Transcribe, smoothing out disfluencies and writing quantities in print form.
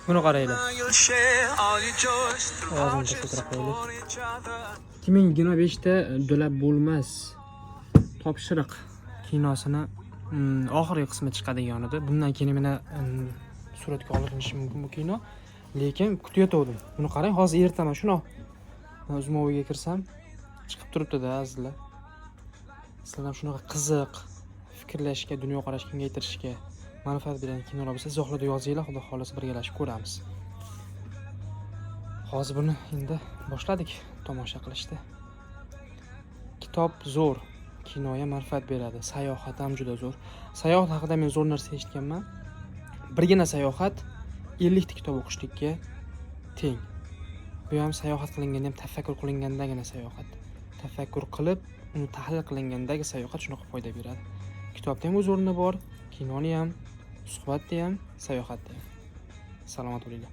Buni qaranglar. Ovozini pasaytirib qo'yaylik. 2025da Do'lab bo'lmas topshiriq kinosini oxirgi qismi chiqadigan edi. Bundan keyin meni suratga olinishi mumkin bu kino. Lekin kutayotgandim. Buni qarang, hozir ertaman shuni. O'zim o'yga kirsam chiqib turibdi-da azizlar. Sizlar ham shunaqa qiziq fikrlashga, dunyoqarashni kengaytirishga manfaat beradigan kinolar bo'lsa, izohlarda yozinglar, xudo xolasa birgalashib ko'ramiz. Hozir buni endi boshladik tomosha qilishda. Kitob zo'r, kinoga manfaat beradi, sayohat ham juda zo'r. Sayohat haqida men zo'r narsa eshitganman. Birgina sayohat 50 ta kitob o'qishlikka teng. Bu ham sayohat qilinganda ham tafakkur qilingandagina sayohat. Tafakkur qilib, uni tahlil qilingandagi sayohat shunaqa foyda beradi. Kitobda ham o'z o'rni bor, kinoni ham, suhbatda ham, sayohatda ham. Salomat bo'linglar.